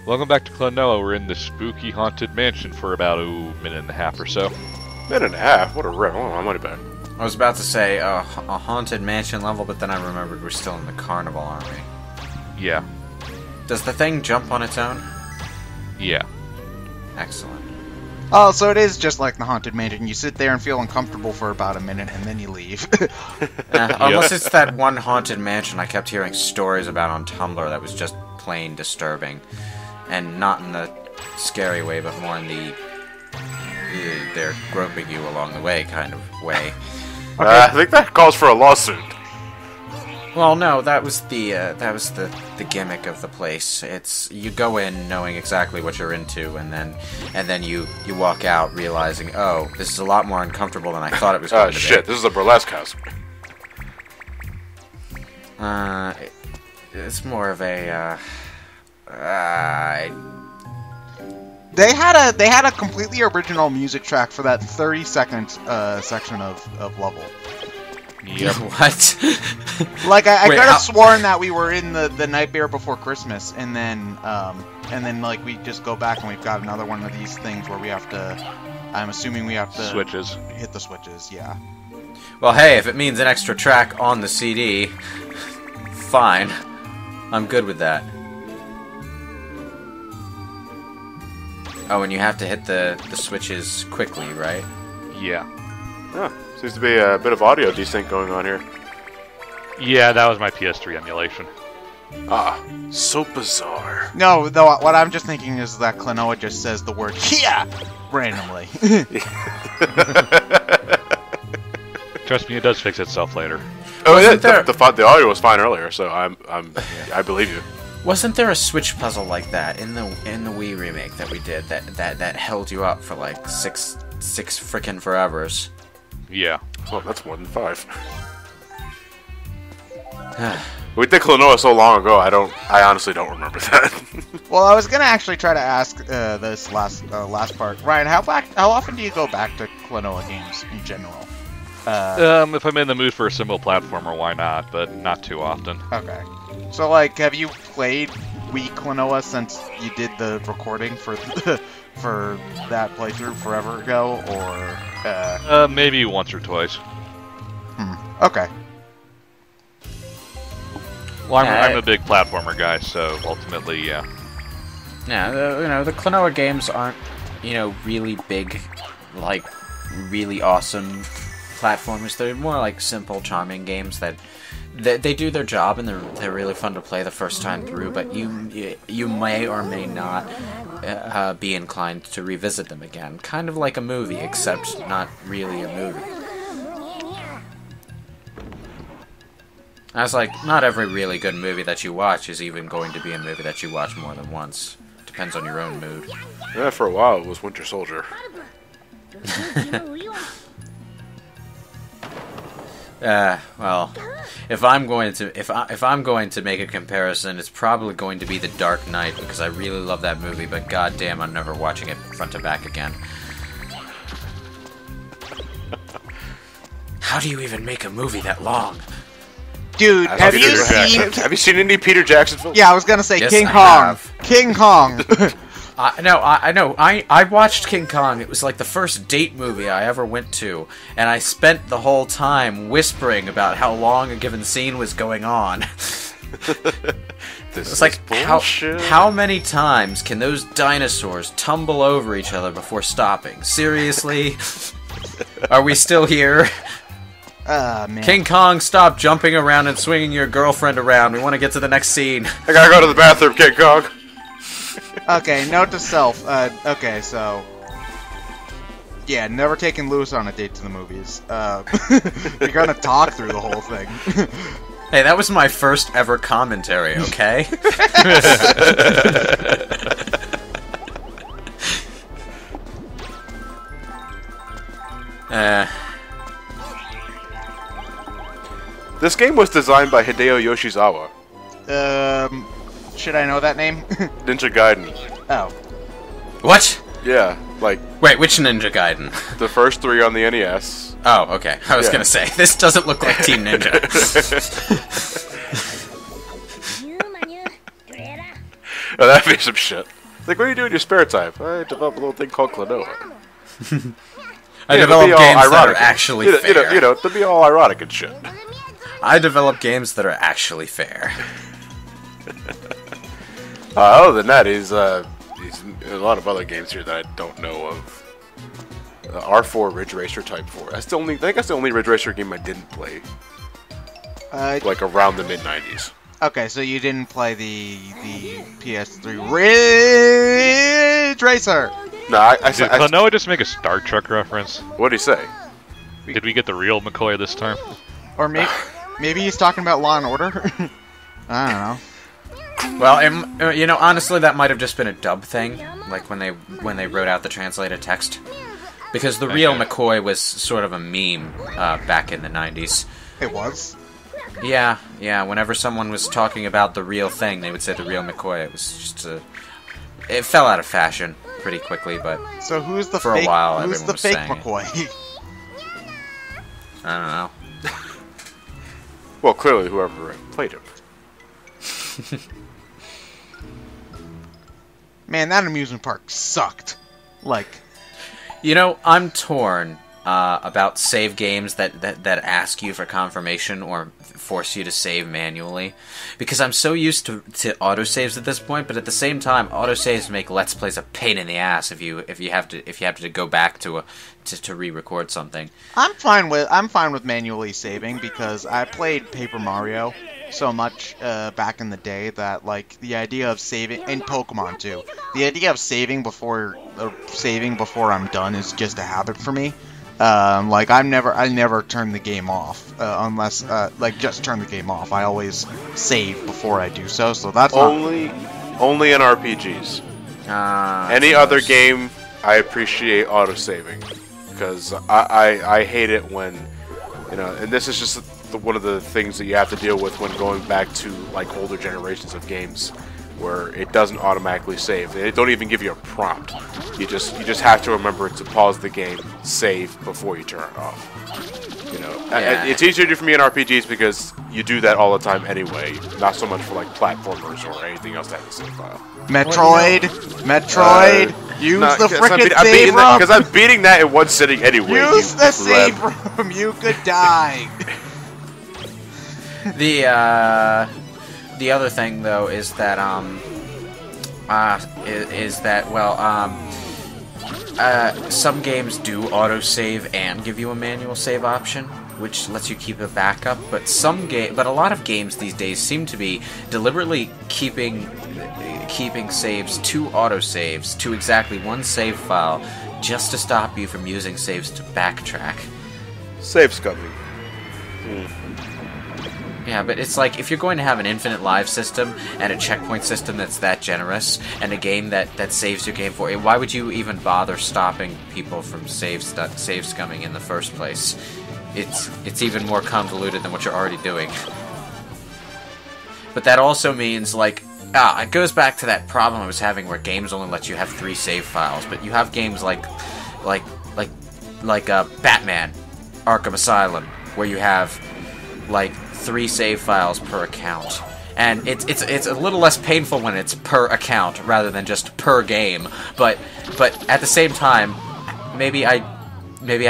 Welcome back to Klonoa. We're in the spooky haunted mansion for about a minute and a half or so. Minute and a half? What a rip. I want my money back. I was about to say a haunted mansion level, but then I remembered we're still in the carnival, aren't we? Yeah. Does the thing jump on its own? Yeah. Excellent. Oh, so it is just like the haunted mansion. You sit there and feel uncomfortable for about a minute, and then you leave. Unless it's that one haunted mansion I kept hearing stories about on Tumblr that was just plain disturbing. And not in the scary way, but more in the they're groping you along the way kind of way. Okay. I think that calls for a lawsuit. Well, no, that was the gimmick of the place. It's you go in knowing exactly what you're into, and then you walk out realizing, oh, this is a lot more uncomfortable than I thought it was going to be. Shit, this is a burlesque house. It's more of a They had a completely original music track for that 30-second section of level. Yep. What? Like I Wait, could have sworn that we were in the Nightmare Before Christmas, and then like we just go back and we've got another one of these things where we have to. I'm assuming we have to switches. Hit the switches, yeah. Well, hey, if it means an extra track on the CD, fine. I'm good with that. Oh, and you have to hit the switches quickly, right? Yeah. Yeah, seems to be a bit of audio desync going on here. Yeah, that was my PS3 emulation. Ah, so bizarre. No, though, what I'm just thinking is that Klonoa just says the word "Kia" randomly. Trust me, it does fix itself later. Oh, yeah, the audio was fine earlier, so I believe you. Wasn't there a Switch puzzle like that in the Wii remake that we did that held you up for like six frickin' forevers? Yeah. Well, that's more than 5. We did Klonoa so long ago. I honestly don't remember that. Well, I was gonna actually try to ask this last part, Ryan. How often do you go back to Klonoa games in general? If I'm in the mood for a simple platformer, why not? But not too often. Okay. So, like, have you played Wii Klonoa since you did the recording for for that playthrough forever ago, or? Maybe once or twice. Okay. Well, I'm a big platformer guy, so ultimately, yeah. Yeah, the Klonoa games aren't, really big, like, really awesome platformers. They're more like simple, charming games that they do their job, and they're really fun to play the first time through. But you may or may not be inclined to revisit them again, kind of like a movie, except not really a movie. I was like, not every really good movie that you watch is even going to be a movie that you watch more than once. Depends on your own mood. Yeah, for a while it was Winter Soldier. Well, if I'm going to make a comparison, it's probably going to be The Dark Knight, because I really love that movie, but goddamn, I'm never watching it front to back again. How do you even make a movie that long? Dude, have you seen any Peter Jackson films? Yeah, I was gonna say Yes, King I Kong. have. King Kong. No, I know. I watched King Kong. It was like the first date movie I ever went to, and I spent the whole time whispering about how long a given scene was going on. It's like, how many times can those dinosaurs tumble over each other before stopping? Seriously? Are we still here? Man. King Kong, stop jumping around and swinging your girlfriend around. We want to get to the next scene. I gotta go to the bathroom, King Kong. Okay, note to self. Okay, so yeah, never taking Lewis on a date to the movies. You're gonna talk through the whole thing. Hey, that was my first ever commentary, okay? This game was designed by Hideo Yoshizawa. Should I know that name? Ninja Gaiden. Oh. What? Yeah, like... Wait, which Ninja Gaiden? The first 3 on the NES. Oh, okay. I was gonna say, this doesn't look like Team Ninja. Oh, that'd be some shit. Like, what do you do in your spare time? I develop a little thing called Klonoa. I develop games that are ironic. actually fair. You know, to be all ironic and shit. I develop games that are actually fair. Other than that, he's a lot of other games here that I don't know of. R4 Ridge Racer Type 4. I think that's the only Ridge Racer game I didn't play. Like around the mid '90s. Okay, so you didn't play the PS3 Ridge Racer. No, Did Klonoa just make a Star Trek reference? What'd he say? Did we get the real McCoy this time? Or maybe he's talking about Law and Order. I don't know. Well, you know, honestly, that might have just been a dub thing, like when they wrote out the translated text, because the real McCoy was sort of a meme back in the '90s. It was. Yeah. Whenever someone was talking about the real thing, they would say the real McCoy. It was just it fell out of fashion pretty quickly, but so who's the for fake, a while, who's everyone the was fake saying McCoy? It. I don't know. Well, clearly whoever played him. Man, that amusement park sucked. Like, you know, I'm torn about save games that ask you for confirmation or force you to save manually, because I'm so used to autosaves at this point. But at the same time, autosaves make Let's Plays a pain in the ass if you have to go back to re-record something. I'm fine with manually saving because I played Paper Mario so much back in the day that, like, the idea of saving, and Pokemon too, the idea of saving before I'm done is just a habit for me. Like, I never turn the game off unless just turn the game off. I always save before I do so. So that's only in RPGs. Any other game, I appreciate autosaving because I hate it when, you know, and this is just one of the things that you have to deal with when going back to, like, older generations of games, where it doesn't automatically save. They don't even give you a prompt. You just have to remember to pause the game, save before you turn it off. You know, it's easier to do for me in RPGs because you do that all the time anyway. Not so much for, like, platformers or anything else that has a save file. Metroid, use the frickin' save room. Because I'm beating that in one sitting anyway. Use the save room. You could die. The other thing, though, is that some games do autosave and give you a manual save option, which lets you keep a backup. But a lot of games these days seem to be deliberately keeping saves to autosaves to exactly one save file, just to stop you from using saves to backtrack. Save scumming. Yeah, but it's like, if you're going to have an infinite live system and a checkpoint system that's that generous, and a game that saves your game for you, why would you even bother stopping people from save scumming in the first place? It's even more convoluted than what you're already doing. But that also means, like, it goes back to that problem I was having where games only let you have 3 save files, but you have games like Batman, Arkham Asylum, where you have, like, 3 save files per account, and it's a little less painful when it's per account rather than just per game. But at the same time, maybe I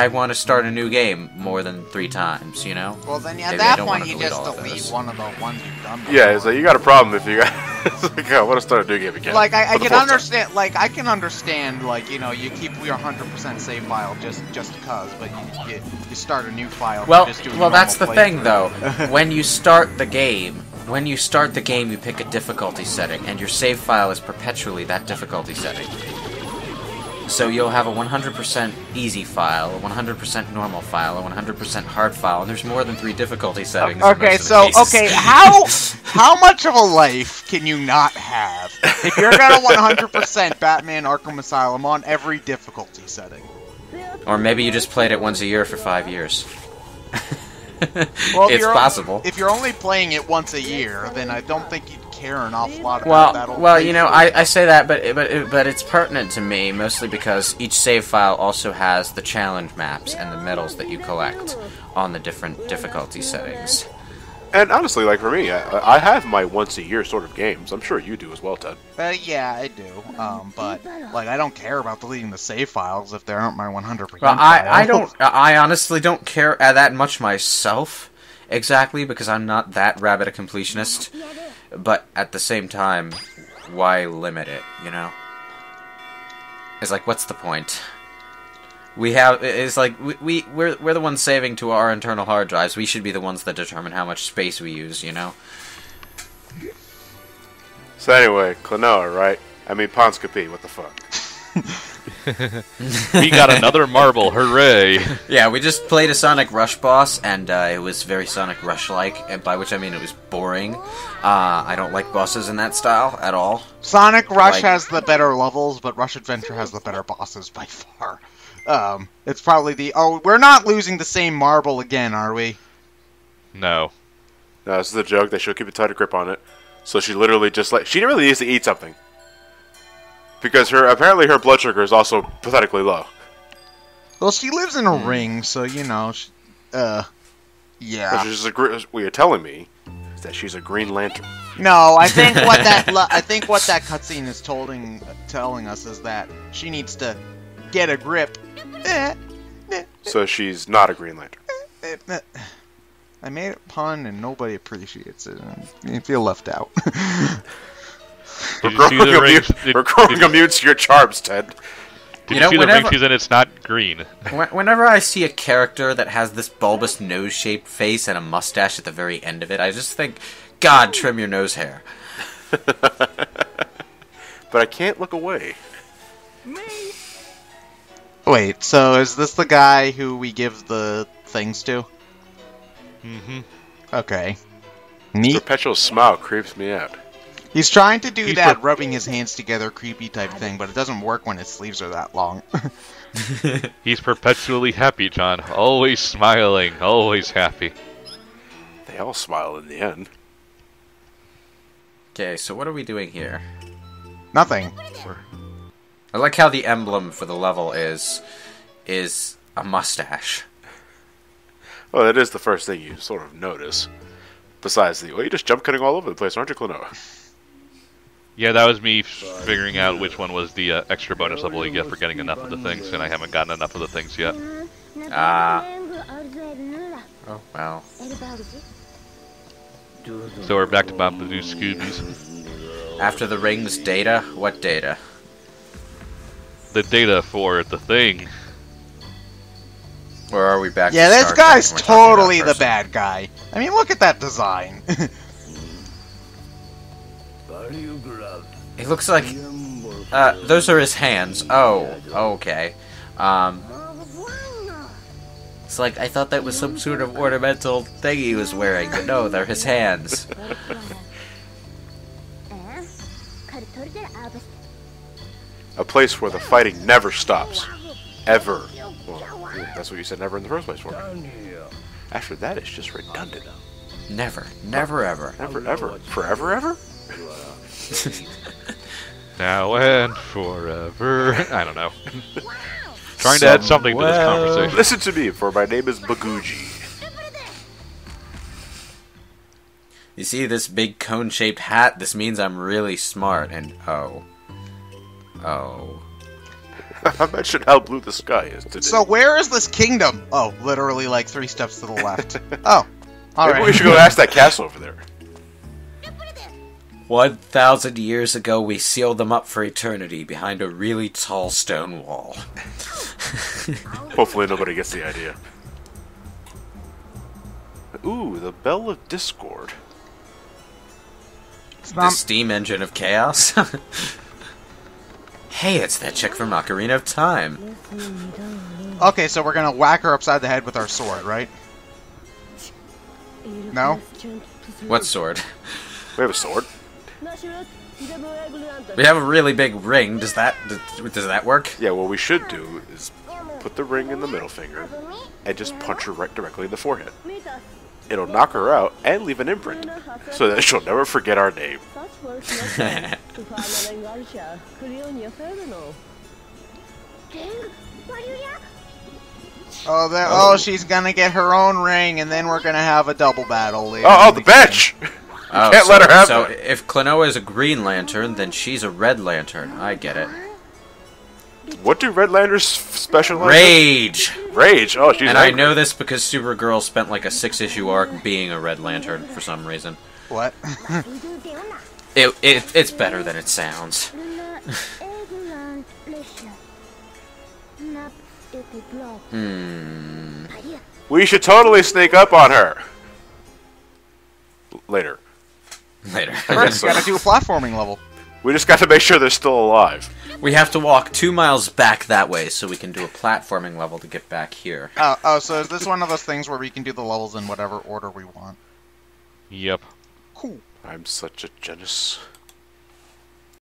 want to start a new game more than 3 times. You know. Well, then at that point you just delete one of the ones you've done before. Yeah, it's like you got a problem if you got. It's like, I want to start a new game again. Like, I can understand. Like, I can understand. Like, you know, you keep your 100% save file just because, but you start a new file. Well, just doing that's the thing, playthrough. though. When you start the game, you pick a difficulty setting, and your save file is perpetually that difficulty setting. So you'll have a 100% easy file, a 100% normal file, a 100% hard file, and there's more than 3 difficulty settings. Okay, how much of a life can you not have if you're gonna 100% Batman Arkham Asylum on every difficulty setting? Or maybe you just played it once a year for 5 years. Well, it's possible. If you're only playing it once a year, then I don't think you'd care an awful lot about that. Well, you know, I say that, but it's pertinent to me mostly because each save file also has the challenge maps and the medals that you collect on the different difficulty settings. And honestly, like for me, I have my once-a-year sort of games. I'm sure you do as well, Ted. Yeah, I do. But like, I don't care about deleting the save files if they aren't my 100%. Well, I don't. I honestly don't care that much myself, exactly, because I'm not that rabid a completionist. But at the same time, why limit it? You know? It's like, what's the point? It's like we're the ones saving to our internal hard drives. We should be the ones that determine how much space we use, you know? So anyway, Klonoa, right? I mean, Ponscapie, what the fuck? We got another marble, hooray! Yeah, we just played a Sonic Rush boss, and it was very Sonic Rush-like, and by which I mean it was boring. I don't like bosses in that style at all. Sonic Rush has the better levels, but Rush Adventure has the better bosses by far. It's probably the... Oh, we're not losing the same marble again, are we? No. No, this is a joke. They should keep a tighter grip on it. So she literally just like... She really needs to eat something. Because apparently her blood sugar is also pathetically low. Well, she lives in a ring, so, you know... yeah. What you're telling me is that she's a Green Lantern. No, I think what that cutscene is telling us is that she needs to get a grip. So she's not a Green Lantern. I made a pun and nobody appreciates it. I feel left out. We're growing immune to your charms, Ted. Did you see the ring she's in? It's not green. Whenever I see a character that has this bulbous nose-shaped face and a mustache at the very end of it, I just think, God, trim your nose hair. But I can't look away. Wait, so is this the guy who we give the things to? Mm-hmm. Okay. Neat. Perpetual smile creeps me out. He's trying to do that rubbing his hands together creepy type thing, but it doesn't work when his sleeves are that long. He's perpetually happy, John. Always smiling, always happy. They all smile in the end. Okay, so what are we doing here? Nothing. I like how the emblem for the level is a mustache. Well, that is the first thing you sort of notice. Besides well, you're just jump cutting all over the place, aren't you, Klonoa? Yeah, that was me figuring out which one was the extra bonus level you get for getting enough of the things, and I haven't gotten enough of the things yet. Oh, well. So we're back to Bamboo Scoobies. After the rings, data? What data? The data for the thing. Or are we back Yeah, to this Star guy's Trek when we're totally talking the about bad guy. I mean, look at that design. It looks like... those are his hands. Oh, okay. It's like, I thought that was some sort of ornamental thing he was wearing, but no, they're his hands. A place where the fighting never stops. Ever. Well, that's what you said never in the first place for me. After that, it's just redundant. Never. Never ever. Never ever. Forever ever? Now and forever. I don't know. Trying to add something to this conversation. Listen to me, for my name is Baguji. You see this big cone-shaped hat? This means I'm really smart, and oh. Imagine how blue the sky is today. So where is this kingdom? Oh, literally like 3 steps to the left. Oh, alright. Maybe we should go ask that castle over there. 1,000 years ago, we sealed them up for eternity behind a really tall stone wall. Hopefully nobody gets the idea. Ooh, the Bell of Discord. The steam engine of chaos? Hey, it's that chick from Ocarina of Time. Okay, so we're gonna whack her upside the head with our sword, right? No? What sword? We have a sword. We have a really big ring. Does that work? Yeah, what we should do is put the ring in the middle finger and just punch her right directly in the forehead. It'll knock her out and leave an imprint, so that she'll never forget our name. Oh, oh, she's gonna get her own ring, and then we're gonna have a double battle later. Oh, the bench! Oh, Can't let her have so it. if Klonoa is a Green Lantern, then she's a Red Lantern. I get it. What do Red Lanterns specialize in? Rage! Rage! Oh, she's And angry. I know this because Supergirl spent like a 6-issue arc being a Red Lantern for some reason. What? It's better than it sounds. We should totally sneak up on her. Later. Later. First, gotta do a platforming level. We just got to make sure they're still alive. We have to walk 2 miles back that way so we can do a platforming level to get back here. Oh, so is this one of those things where we can do the levels in whatever order we want? Yep. Cool. I'm such a genius.